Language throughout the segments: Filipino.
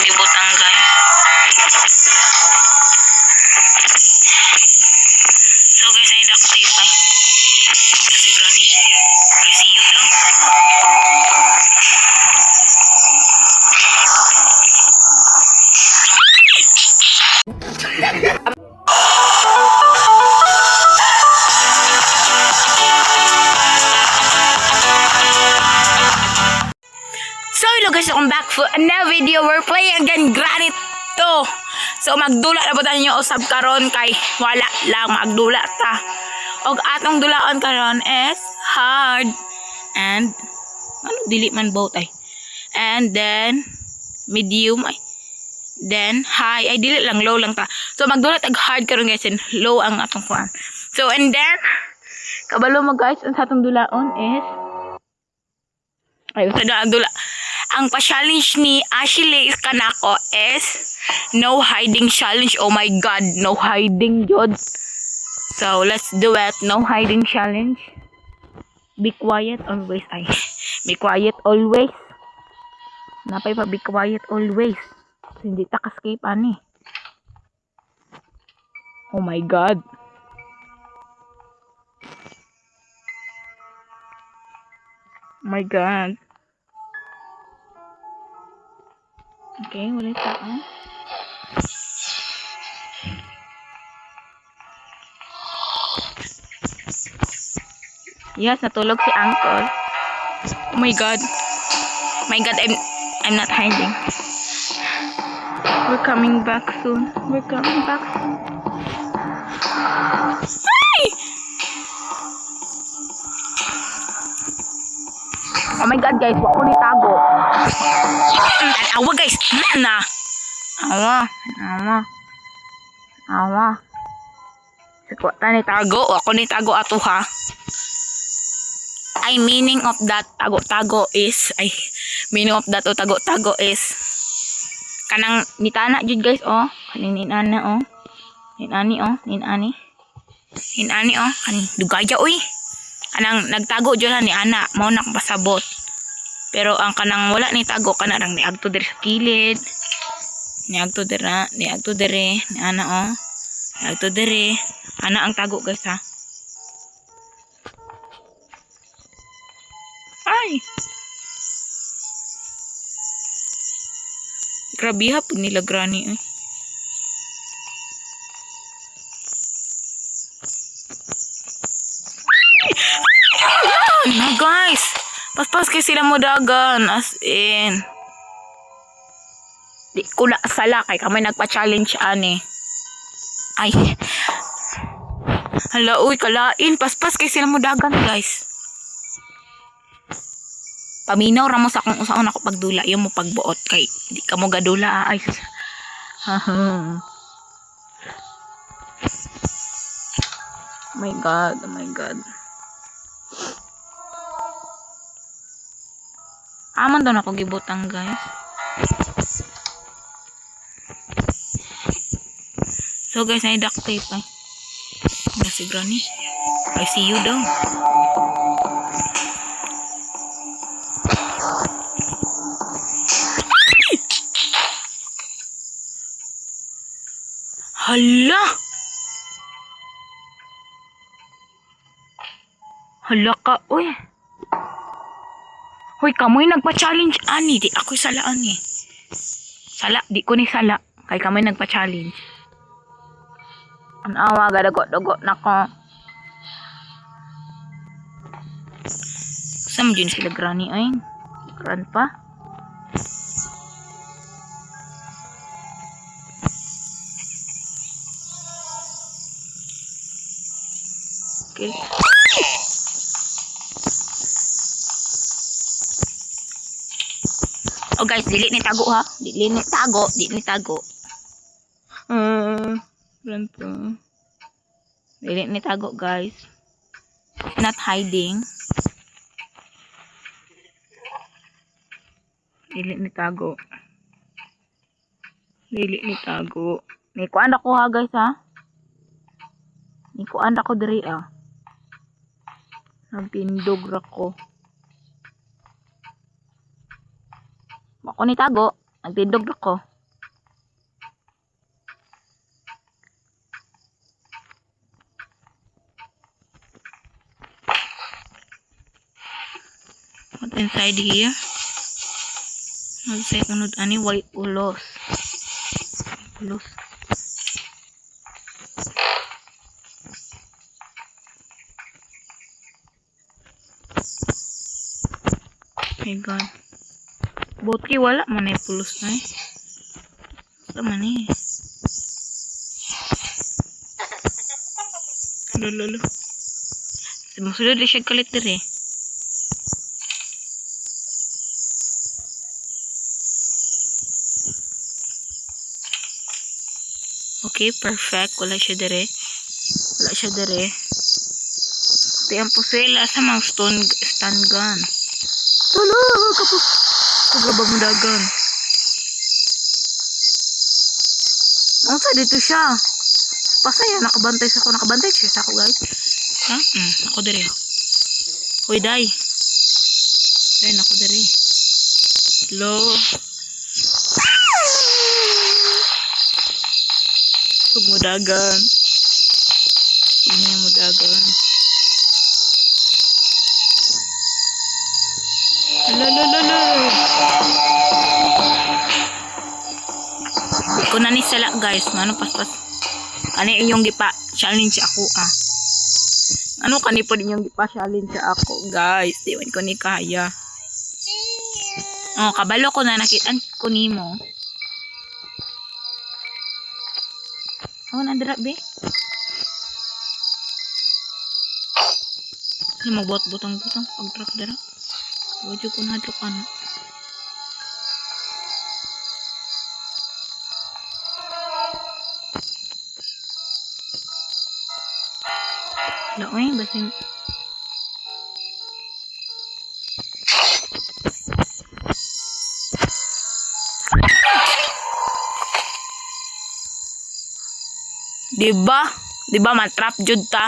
gibutang guys. So guys, ay duct tape ay. Kasi gani. I see you daw. So hello guys, welcome back for another video. We're playing again Granite 2. So magdula na po tayo usab karon kay wala lang magdula ta. Og atong dulaon karon is hard and ano dili man both ay. And then medium ay. Then high ay dili lang, low lang ta. So magdula tag hard karon guys and low ang atong kuan. So and then kabalo mo guys, ang atong dulaon is ay sa dula. Ang pa-challenge ni Ashley kanako is no hiding challenge. Oh my god, no hiding jud. So let's do it. No hiding challenge. Be quiet always. Ay, be quiet always. Napay pa be quiet always. So, hindi ta ka-escape ani. Oh my god. Oh my god. Okay, ulit ako. Yes, natulog si Uncle. Oh my god. My god, I'm not hiding. We're coming back soon. We're coming back soon. Ay! Oh my god guys, wako ni tago. Awa guys, na. Awa. Siko ta ni tago, wako ni tago ato ha. Ay meaning of that tago-tago is meaning of that o tago-tago is kanang nitana jud guys oh, kaning ninana oh. Ninani oh, ninani oh, kaning dugaya oy. Kanang nagtago jud ni ana, mao nak pasabot. Pero ang kanang wala ni tago kana rang niagto diri sa kilid. Niagto diri ni ana oh. Niagto diri. Ana ang tago guys ha. Ay. Grabe ha pag nila granny eh. Na guys, paspas kay sila mo dagan as in. Di ko na sala kay kamay nagpa-challenge ani. Ay. Hala uy kalain, paspas kay sila mo dagan guys. Paminaw ra mo sa akong usaon ako pagdula, yung mo pagbuot kay di ka mo gadula ay. Oh my god, oh my god. Aman daw na ako gibutang guys. So guys, ay duct tape ay. Si granny. I see you daw. Hala. Hala ka, uy. Hoy, kamoy nagpa-challenge ani, di ako salaan eh. Sala, di ko ni sala. Kay kamoy nagpa-challenge. Ang awa, gadagot-dagot na ko. Saan mo dyan sila granny ay? Gran pa? Okay. Oh guys, dili ni tago ha. Dili ni tago. Ganito. Dili ni tago guys. Not hiding. Dili ni tago. Ni kuan ako ha guys ha. Ni kuan ako diri ah. Nagtindog ra ko. Ako ni tago, nagtindog ra ko. What inside here? Nagsay unod ani white ulos. Ulos. My God. Botki wala man ay pulos na eh. Wala man eh. Lolo. Masulod di siya kalit diri. Okay, perfect. Wala siya diri. Pati ang pusela sa mga stun gun. Tala, kapos. Kagabag mo dagan. Ang sa dito siya. Pasaya, nakabantay siya sa ako, guys. Ha? Ako diri. Hoy, day. Day, ako diri. Hello. Huwag mo dagan. Lolo. Ko na ni sala guys, ano paspas. Ano inyong gipa challenge ako Ano kanipod inyong gipa challenge ako guys, di man ko ni kaya. Kabalo ko na nakitaan ko nimo. Na dira be. Ano magbuhat butang-butang pag-trap dira. Wajud ko na drop ano. Oy, basin. Diba matrap jud ta.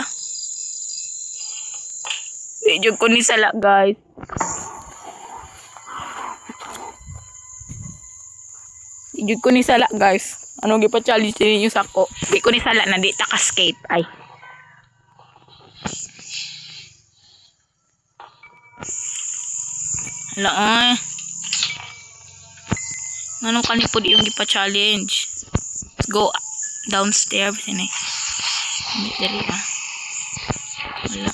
Di jud ko ni sala guys. Ano gipa challenge ninyo sa ko? Di ko ni sala na di ta ka skate ay. Hala ay. Anong kanipod yung gipa challenge? Go downstairs ini. Dali Wala.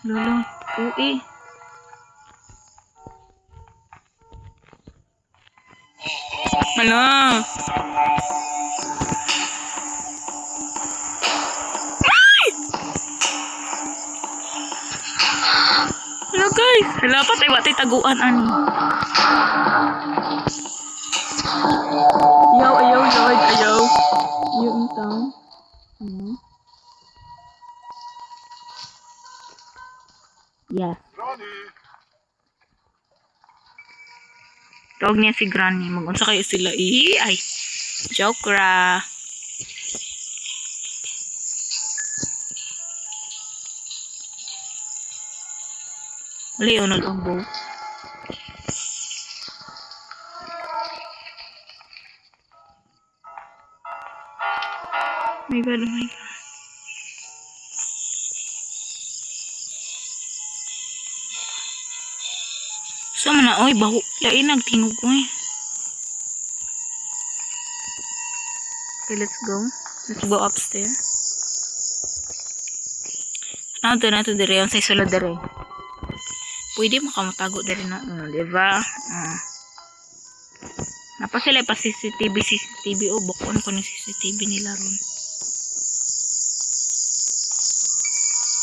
Lolo, uwi. Hala. Hello guys, hala patay watay taguan ani. Ayaw. Yung tang. Yes. Tawag niya si Granny. Mag-unsa kayo sila. Ay. Joke ra. Wala yun ang boat. Oh my God. Sama na, oy, baho. Lain, nagtingog ko eh. Okay, let's go. Let's go upstairs. Na to dire, yung sa sulod dire. Pwede makamatago dire na, diba? Napa sila pa CCTV, bukon ko ng CCTV nila ron.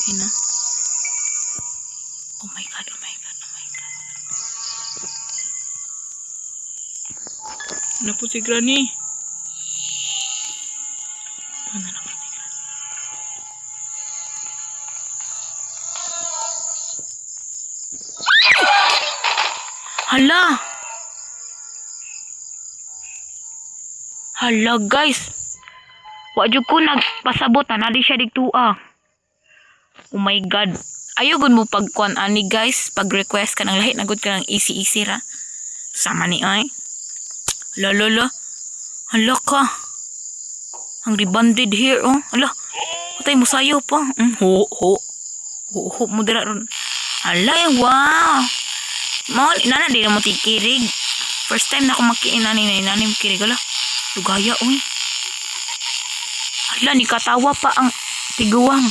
Okay na. Oh my God. Ano po si Granny? Ano na po si Granny? Hala guys. Wajud ko nagpasabot na di siya digtua. Oh my God. Ayugon mo pagkuan ani guys, pag-request ka ng lahi nagud ka ng easy ra. Sama ni ay. Hala ka. Ang rebanded hair, oh. Ala, patay mo sayo pa. Ho, ho. Ho, ho, mo dira ron. Ala, wow. Mahal, inana, di na mo tikirig. First time na ako makiinani na inanim kirig. Ala, lugaya, uy. Hala, ni katawa pa ang tiguwang.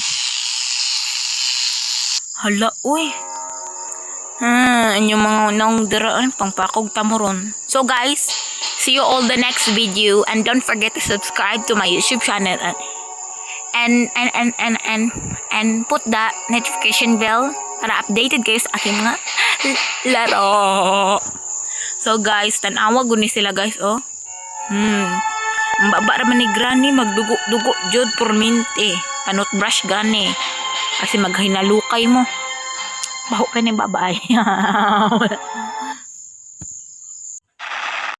Hala, uy. Yung mga unang daraan, pangpakog tamoron. So guys, see you all the next video and don't forget to subscribe to my YouTube channel and put the notification bell para updated kayo sa aking mga laro. So guys, tanawa guni sila guys, oh. Ang baba raman ni Granny, magdugo-dugo jud porminte. Panot brush gani. Kasi maghinalukay mo. Baho ka ni babae.